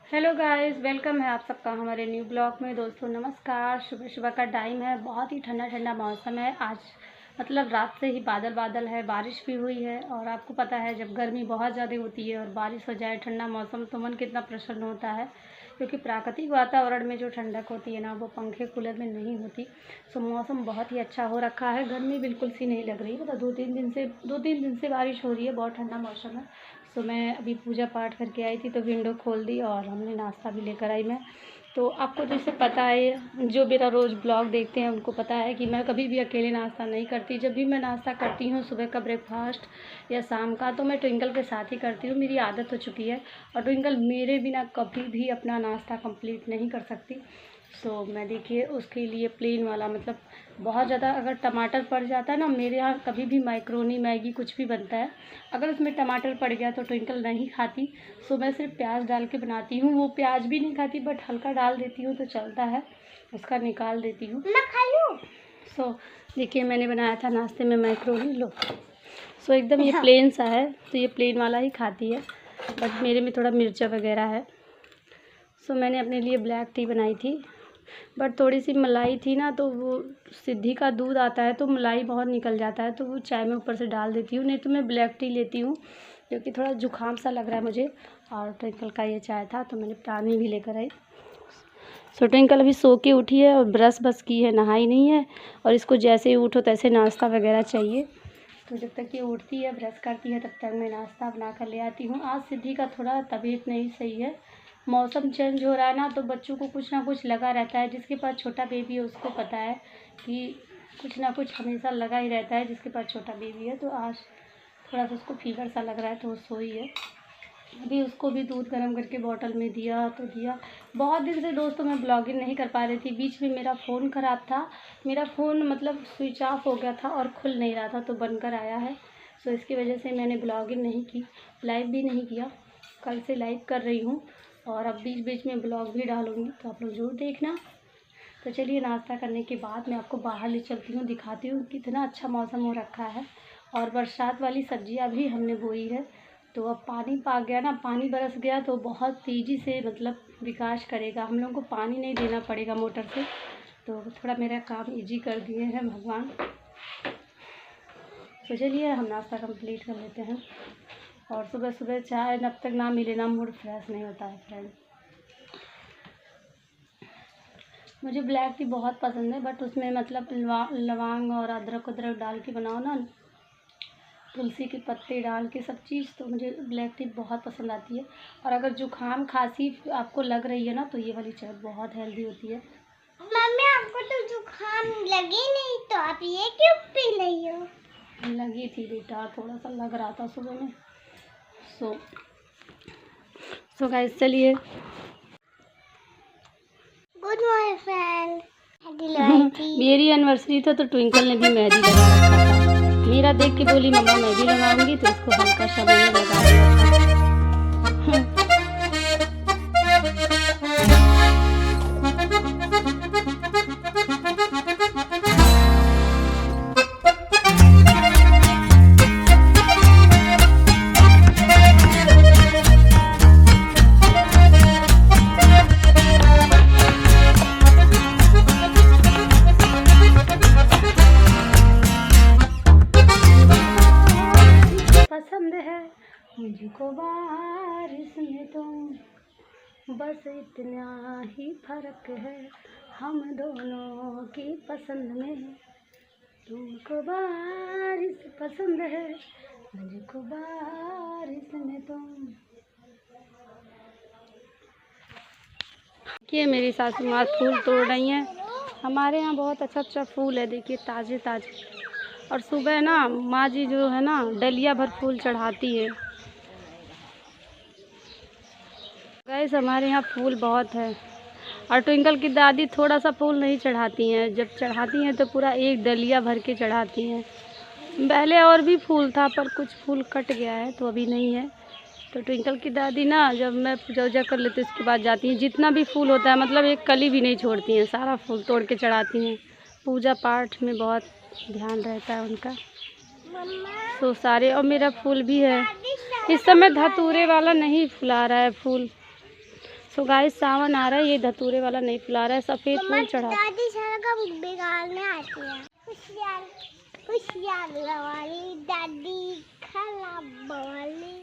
Hello guys, welcome है आप सबका हमारे न्यू ब्लॉग में। दोस्तों नमस्कार। सुबह सुबह का टाइम है, बहुत ही ठंडा ठंडा मौसम है आज। मतलब रात से ही बादल बादल है, बारिश भी हुई है। और आपको पता है जब गर्मी बहुत ज़्यादा होती है और बारिश हो जाए, ठंडा मौसम, तो मन कितना प्रसन्न होता है। क्योंकि प्राकृतिक वातावरण में जो ठंडक होती है ना, वो पंखे कूलर में नहीं होती। सो मौसम बहुत ही अच्छा हो रखा है, गर्मी बिल्कुल सी नहीं लग रही। मतलब दो तीन दिन से बारिश हो रही है, बहुत ठंडा मौसम है। तो मैं अभी पूजा पाठ करके आई थी तो विंडो खोल दी और हमने नाश्ता भी लेकर आई मैं। तो आपको जैसे पता है, जो मेरा रोज़ ब्लॉग देखते हैं उनको पता है कि मैं कभी भी अकेले नाश्ता नहीं करती। जब भी मैं नाश्ता करती हूँ, सुबह का ब्रेकफास्ट या शाम का, तो मैं ट्विंकल के साथ ही करती हूँ। मेरी आदत हो चुकी है और ट्विंकल मेरे बिना कभी भी अपना नाश्ता कंप्लीट नहीं कर सकती। सो मैं देखिए उसके लिए प्लेन वाला, मतलब बहुत ज़्यादा अगर टमाटर पड़ जाता है ना, मेरे यहाँ कभी भी मैक्रोनी मैगी कुछ भी बनता है, अगर उसमें टमाटर पड़ गया तो ट्विंकल नहीं खाती। सो मैं सिर्फ प्याज डाल के बनाती हूँ। वो प्याज भी नहीं खाती, बट हल्का डाल देती हूँ तो चलता है, उसका निकाल देती हूँ। मैं खा लूँ। सो देखिए मैंने बनाया था नाश्ते में मैक्रोनी। लो, सो एकदम ये प्लेन सा है, तो ये प्लेन वाला ही खाती है, बट मेरे में थोड़ा मिर्चा वगैरह है। सो मैंने अपने लिए ब्लैक टी बनाई थी, बट थोड़ी सी मलाई थी ना, तो वो सिद्धि का दूध आता है तो मलाई बहुत निकल जाता है, तो वो चाय में ऊपर से डाल देती हूँ। नहीं तो मैं ब्लैक टी लेती हूँ, क्योंकि थोड़ा जुकाम सा लग रहा है मुझे। और ट्विंकल का ये चाय था तो मैंने पानी भी लेकर आई। सो ट्विंकल अभी सो के उठी है और ब्रश बस की है, नहाई नहीं है। और इसको जैसे ही उठो तैसे नाश्ता वगैरह चाहिए। तो जब तक ये उठती है, ब्रश करती है, तब तक मैं नाश्ता बना कर ले आती हूँ। आज सिद्धि का थोड़ा तबीयत नहीं सही है, मौसम चेंज हो रहा है ना, तो बच्चों को कुछ ना कुछ लगा रहता है। जिसके पास छोटा बेबी है उसको पता है कि कुछ ना कुछ हमेशा लगा ही रहता है जिसके पास छोटा बेबी है। तो आज थोड़ा सा उसको फीवर सा लग रहा है, तो वो सोई है। अभी उसको भी दूध गर्म करके बॉटल में दिया तो दिया। बहुत दिन से दोस्तों मैं ब्लॉगिंग नहीं कर पा रही थी, बीच में मेरा फ़ोन ख़राब था। मेरा फ़ोन मतलब स्विच ऑफ हो गया था और खुल नहीं रहा था, तो बनकर आया है। सो इसकी वजह से मैंने ब्लॉगिंग नहीं की, लाइव भी नहीं किया। कल से लाइव कर रही हूँ और अब बीच बीच में ब्लॉग भी डालूँगी, तो आप लोग ज़रूर देखना। तो चलिए नाश्ता करने के बाद मैं आपको बाहर ले चलती हूँ, दिखाती हूँ कितना अच्छा मौसम हो रखा है। और बरसात वाली सब्जियाँ भी हमने बोई है, तो अब पानी पा गया ना, पानी बरस गया तो बहुत तेज़ी से मतलब विकास करेगा। हम लोगों को पानी नहीं देना पड़ेगा मोटर से, तो थोड़ा मेरा काम ईजी कर दिए हैं भगवान। तो चलिए हम नाश्ता कंप्लीट कर लेते हैं। और सुबह सुबह चाय जब तक ना मिले ना, मूड फ्रेश नहीं होता है फ्रेंड। मुझे ब्लैक टी बहुत पसंद है, बट उसमें मतलब लौंग और अदरक डाल के बनाओ ना, तुलसी के पत्ते डाल के सब चीज़, तो मुझे ब्लैक टी बहुत पसंद आती है। और अगर जुकाम खांसी आपको लग रही है ना, तो ये वाली चाय बहुत हेल्दी होती है। मम्मी आपको तो जुकाम लगी नहीं, तो आप ये क्यों पी रही हो? लगी थी बेटा, थोड़ा सा लग रहा था सुबह में। सो गाइस चलिए। Good morning friend. मेरी एनिवर्सरी था तो ट्विंकल ने भी मेहंदी लगा रखा था। मेरा देख के बोली मम्मा मैं भी लगाऊंगी, तो इसको हल्का सा मैंने लगा दिया था। पसंद है मुझको बारिश में तुम, बस इतना ही फर्क है हम दोनों की पसंद में। तुमको बारिश पसंद है, मुझको बारिश में तुम। देखिए मेरी सासू माँ फूल तोड़ रही हैं। हमारे यहाँ बहुत अच्छा अच्छा फूल है, देखिए ताज़े ताज़े। और सुबह ना माँ जी जो है ना, डलिया भर फूल चढ़ाती है। गैस हमारे यहाँ फूल बहुत है। और ट्विंकल की दादी थोड़ा सा फूल नहीं चढ़ाती हैं, जब चढ़ाती हैं तो पूरा एक डलिया भर के चढ़ाती हैं। पहले और भी फूल था, पर कुछ फूल कट गया है तो अभी नहीं है। तो ट्विंकल की दादी ना, जब मैं पूजा वूजा कर लेती हूँ उसके बाद जाती हैं, जितना भी फूल होता है मतलब एक कली भी नहीं छोड़ती हैं, सारा फूल तोड़ के चढ़ाती हैं। पूजा पाठ में बहुत ध्यान रहता है उनका। तो सारे, और मेरा फूल भी है। इस समय धतूरे वाला नहीं फुला रहा है फूल। सो गाइस सावन आ रहा है, ये धतूरे वाला नहीं फुला रहा है, सफ़ेद फूल चढ़ा। दादी सारा का बिगाड़ने आती है। खुशियार वाली दादी खाला बवाली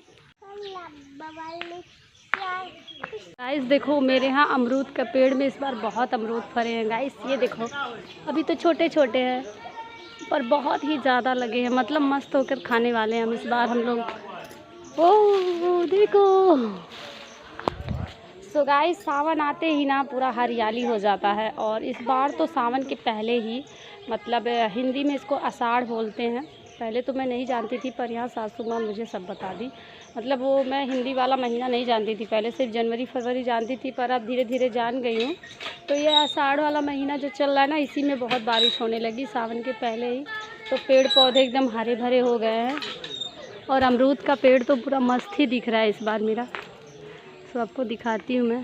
गाइस देखो मेरे यहाँ अमरूद का पेड़ में इस बार बहुत अमरूद फरे हैं गाइस। ये देखो अभी तो छोटे छोटे हैं पर बहुत ही ज़्यादा लगे हैं, मतलब मस्त होकर खाने वाले हैं हम इस बार हम लोग। ओह देखो। सो गाइस सावन आते ही ना पूरा हरियाली हो जाता है, और इस बार तो सावन के पहले ही, मतलब हिंदी में इसको आषाढ़ बोलते हैं। पहले तो मैं नहीं जानती थी पर यहाँ सासू माँ मुझे सब बता दी, मतलब वो मैं हिंदी वाला महीना नहीं जानती थी, पहले सिर्फ जनवरी फरवरी जानती थी, पर अब धीरे धीरे जान गई हूँ। तो ये आषाढ़ वाला महीना जो चल रहा है ना, इसी में बहुत बारिश होने लगी सावन के पहले ही। तो पेड़ पौधे एकदम हरे भरे हो गए हैं, और अमरूद का पेड़ तो पूरा मस्त ही दिख रहा है इस बार मेरा। तो आपको दिखाती हूँ मैं,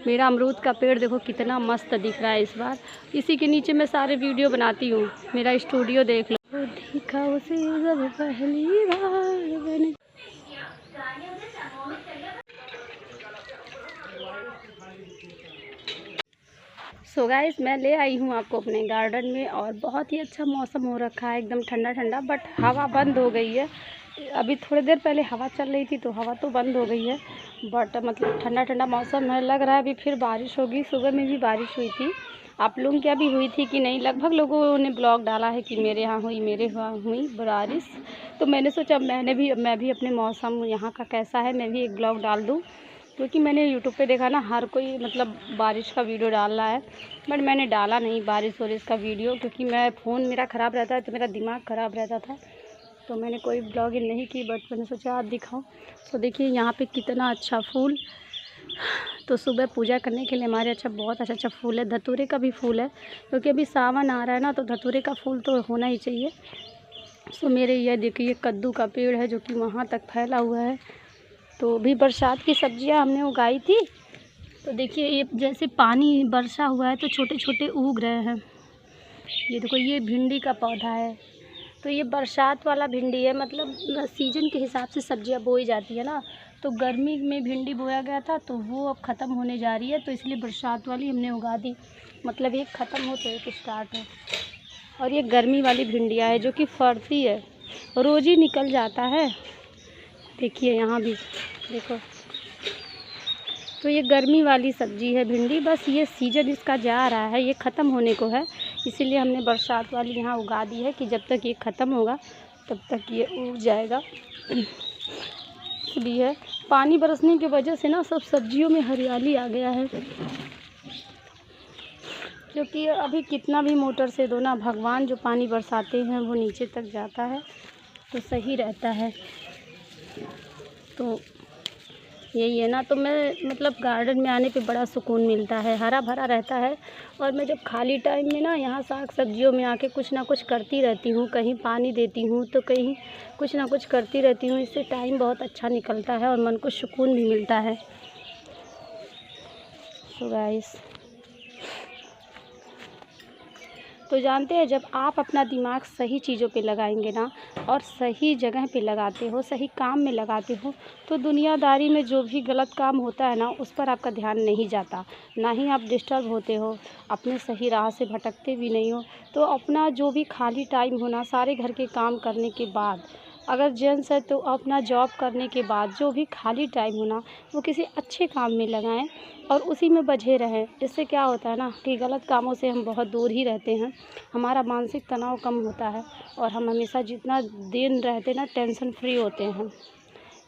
मेरा अमरूद का पेड़ देखो कितना मस्त दिख रहा है इस बार। इसी के नीचे मैं सारे वीडियो बनाती हूँ, मेरा स्टूडियो देख लो। देखा उसे जब पहली बार मैंने। सो गाइस मैं ले आई हूँ आपको अपने गार्डन में, और बहुत ही अच्छा मौसम हो रखा है, एकदम ठंडा ठंडा, बट हवा बंद हो गई है। अभी थोड़ी देर पहले हवा चल रही थी तो हवा तो बंद हो गई है, बट मतलब ठंडा ठंडा मौसम है, लग रहा है अभी फिर बारिश होगी। सुबह में भी बारिश हुई थी, आप लोगों क्या भी हुई थी कि नहीं? लगभग लोगों ने ब्लॉग डाला है कि मेरे यहाँ हुई, मेरे यहाँ हुई बारिश। तो मैंने सोचा मैं भी अपने मौसम यहाँ का कैसा है मैं भी एक ब्लॉग डाल दूँ, क्योंकि मैंने यूट्यूब पे देखा ना हर कोई मतलब बारिश का वीडियो डाल रहा है, बट मैंने डाला नहीं बारिश वारिश का वीडियो, क्योंकि मैं फ़ोन मेरा ख़राब रहता है तो मेरा दिमाग ख़राब रहता था, तो मैंने कोई ब्लॉगिंग नहीं की, बट मैंने सोचा आप दिखाऊं। तो देखिए यहाँ पे कितना अच्छा फूल, तो सुबह पूजा करने के लिए हमारे अच्छा बहुत अच्छा फूल है। धतूरे का भी फूल है, क्योंकि अभी सावन आ रहा है ना, तो धतूरे का फूल तो होना ही चाहिए। सो मेरे ये देखिए कद्दू का पेड़ है जो कि वहाँ तक फैला हुआ है। तो अभी बरसात की सब्जियां हमने उगाई थी, तो देखिए ये जैसे पानी बरसा हुआ है तो छोटे छोटे उग रहे हैं। ये देखो ये भिंडी का पौधा है, तो ये बरसात वाला भिंडी है, मतलब सीजन के हिसाब से सब्जियां बोई जाती है ना, तो गर्मी में भिंडी बोया गया था तो वो अब ख़त्म होने जा रही है, तो इसलिए बरसात वाली हमने उगा दी, मतलब एक ख़त्म हो तो एक स्टार्ट हो। और ये गर्मी वाली भिंडियाँ है जो कि फरती है, रोज़ ही निकल जाता है। देखिए यहाँ भी देखो, तो ये गर्मी वाली सब्ज़ी है भिंडी, बस ये सीजन इसका जा रहा है, ये ख़त्म होने को है, इसीलिए हमने बरसात वाली यहाँ उगा दी है कि जब तक ये ख़त्म होगा तब तक ये उग जाएगा। इसलिए पानी बरसने की वजह से ना सब सब्जियों में हरियाली आ गया है, क्योंकि अभी कितना भी मोटर से दो ना, भगवान जो पानी बरसाते हैं वो नीचे तक जाता है तो सही रहता है। तो यही है ना, तो मैं मतलब गार्डन में आने पे बड़ा सुकून मिलता है, हरा भरा रहता है। और मैं जब खाली टाइम में ना यहाँ साग सब्जियों में आके कुछ ना कुछ करती रहती हूँ, कहीं पानी देती हूँ तो कहीं कुछ ना कुछ करती रहती हूँ, इससे टाइम बहुत अच्छा निकलता है और मन को सुकून भी मिलता है। तो गाइस तो जानते हैं, जब आप अपना दिमाग सही चीज़ों पे लगाएंगे ना, और सही जगह पे लगाते हो, सही काम में लगाते हो, तो दुनियादारी में जो भी गलत काम होता है ना उस पर आपका ध्यान नहीं जाता, ना ही आप डिस्टर्ब होते हो, अपने सही राह से भटकते भी नहीं हो। तो अपना जो भी खाली टाइम होना, सारे घर के काम करने के बाद, अगर जेंट्स है तो अपना जॉब करने के बाद जो भी खाली टाइम होना वो किसी अच्छे काम में लगाएं और उसी में बझे रहें। इससे क्या होता है ना कि गलत कामों से हम बहुत दूर ही रहते हैं, हमारा मानसिक तनाव कम होता है, और हम हमेशा जितना दिन रहते ना टेंशन फ्री होते हैं।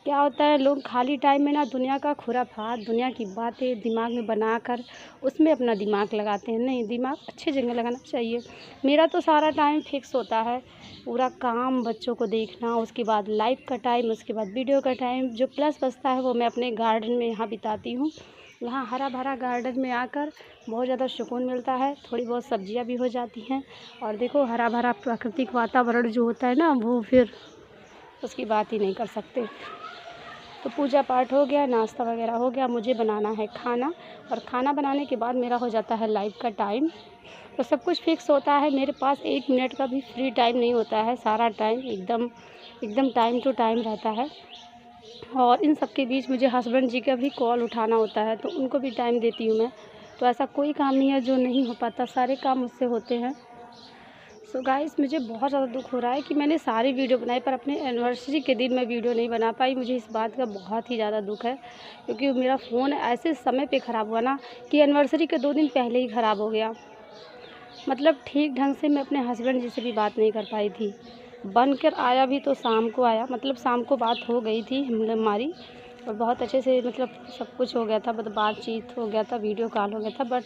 क्या होता है, लोग खाली टाइम में ना दुनिया का खुराफात, दुनिया की बातें दिमाग में बनाकर उसमें अपना दिमाग लगाते हैं। नहीं, दिमाग अच्छे जगह लगाना चाहिए। मेरा तो सारा टाइम फिक्स होता है, पूरा काम, बच्चों को देखना, उसके बाद लाइव का टाइम, उसके बाद वीडियो का टाइम, जो प्लस बचता है वो मैं अपने गार्डन में यहाँ बिताती हूँ। यहाँ हरा भरा गार्डन में आकर बहुत ज़्यादा सुकून मिलता है, थोड़ी बहुत सब्जियाँ भी हो जाती हैं, और देखो हरा भरा प्राकृतिक वातावरण जो होता है ना, वो फिर उसकी बात ही नहीं कर सकते। तो पूजा पाठ हो गया, नाश्ता वगैरह हो गया, मुझे बनाना है खाना, और खाना बनाने के बाद मेरा हो जाता है लाइव का टाइम। तो सब कुछ फिक्स होता है, मेरे पास 1 मिनट का भी फ्री टाइम नहीं होता है, सारा टाइम एकदम टाइम टू टाइम रहता है। और इन सब के बीच मुझे हस्बैंड जी का भी कॉल उठाना होता है, तो उनको भी टाइम देती हूँ मैं। तो ऐसा कोई काम नहीं है जो नहीं हो पाता, सारे काम मुझसे होते हैं। सो गाइस, मुझे बहुत ज़्यादा दुख हो रहा है कि मैंने सारी वीडियो बनाई पर अपने एनिवर्सरी के दिन मैं वीडियो नहीं बना पाई। मुझे इस बात का बहुत ही ज़्यादा दुख है, क्योंकि मेरा फ़ोन ऐसे समय पे ख़राब हुआ ना कि एनिवर्सरी के 2 दिन पहले ही ख़राब हो गया। मतलब ठीक ढंग से मैं अपने हस्बैंड जी से भी बात नहीं कर पाई थी। बनकर आया भी तो शाम को आया, मतलब शाम को बात हो गई थी हमारी, और बहुत अच्छे से मतलब सब कुछ हो गया था, मतलब बातचीत हो गया था, वीडियो कॉल हो गया था। बट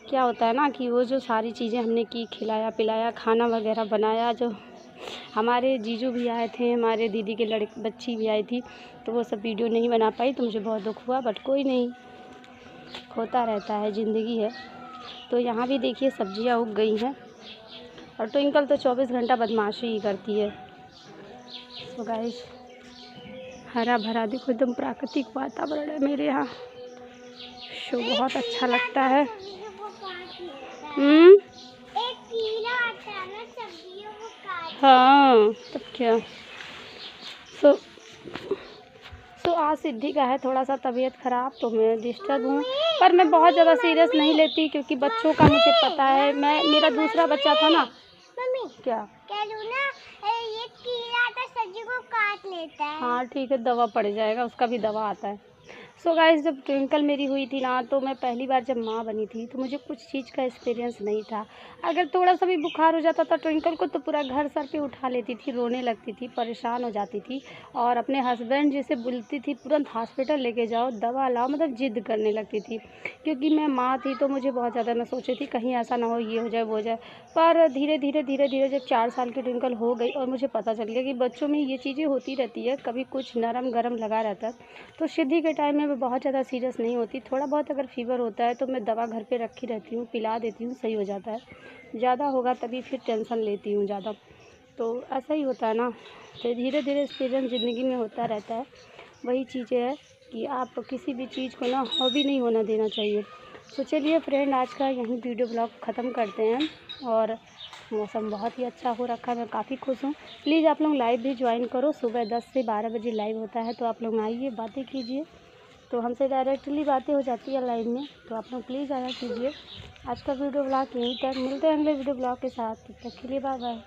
क्या होता है ना कि वो जो सारी चीज़ें हमने की, खिलाया पिलाया, खाना वगैरह बनाया, जो हमारे जीजू भी आए थे, हमारे दीदी के बच्ची भी आई थी, तो वो सब वीडियो नहीं बना पाई, तो मुझे बहुत दुख हुआ। बट कोई नहीं, होता रहता है, ज़िंदगी है। तो यहाँ भी देखिए सब्जियाँ उग गई हैं, और ट्विंकल तो 24 घंटा बदमाशी ही करती है। तो गाइस, हरा भरा देखो, एकदम प्राकृतिक वातावरण है मेरे यहाँ, शो बहुत अच्छा लगता है। एक कीड़ा आता है ना सब्जियों को काट। हाँ, तब क्या। सो आज सिद्धि का है थोड़ा सा तबीयत ख़राब, तो मैं डिस्टर्ब हूँ, पर मैं बहुत ज़्यादा सीरियस नहीं लेती, क्योंकि बच्चों का मुझे पता है। मेरा दूसरा बच्चा था ना। मम्मी क्या कह लूँ ना, ये कीड़ा आता सब्जी को काट लेता है। हाँ ठीक है, दवा पड़ जाएगा, उसका भी दवा आता है। सो गाइस, जब ट्विंकल मेरी हुई थी ना, तो मैं पहली बार जब माँ बनी थी, तो मुझे कुछ चीज़ का एक्सपीरियंस नहीं था। अगर थोड़ा सा भी बुखार हो जाता था ट्विंकल को, तो पूरा घर सर पे उठा लेती थी, रोने लगती थी, परेशान हो जाती थी, और अपने हस्बैंड जिसे बोलती थी तुरंत हॉस्पिटल लेके जाओ, दवा लाओ, मतलब जिद करने लगती थी। क्योंकि मैं माँ थी, तो मुझे बहुत ज़्यादा, मैं सोची थी कहीं ऐसा ना हो, ये हो जाए वो हो जाए। पर धीरे धीरे जब 4 साल की ट्विंकल हो गई, और मुझे पता चल गया कि बच्चों में ये चीज़ें होती रहती है, कभी कुछ नरम गरम लगा रहता है। तो सिद्धि के टाइम में मैं बहुत ज़्यादा सीरियस नहीं होती, थोड़ा बहुत अगर फीवर होता है तो मैं दवा घर पे रखी रहती हूँ, पिला देती हूँ, सही हो जाता है। ज़्यादा होगा तभी फिर टेंशन लेती हूँ ज़्यादा, तो ऐसा ही होता है ना। तो धीरे धीरे एक्सपीरियंस ज़िंदगी में होता रहता है। वही चीज़ें है कि आप किसी भी चीज़ को ना हॉबी नहीं होना देना चाहिए। तो चलिए फ्रेंड, आज का यहीं वीडियो ब्लॉग ख़त्म करते हैं, और मौसम बहुत ही अच्छा हो रखा है, मैं काफ़ी खुश हूँ। प्लीज़ आप लोग लाइव भी ज्वाइन करो, सुबह 10 से 12 बजे लाइव होता है, तो आप लोग आइए, बातें कीजिए, तो हमसे डायरेक्टली बातें हो जाती है लाइव में, तो आप लोग प्लीज़ आया कीजिए। आज का वीडियो ब्लॉग यहीं तक, मिलते हैं अगले वीडियो ब्लॉग के साथ, तब तक के लिए बाय बाय।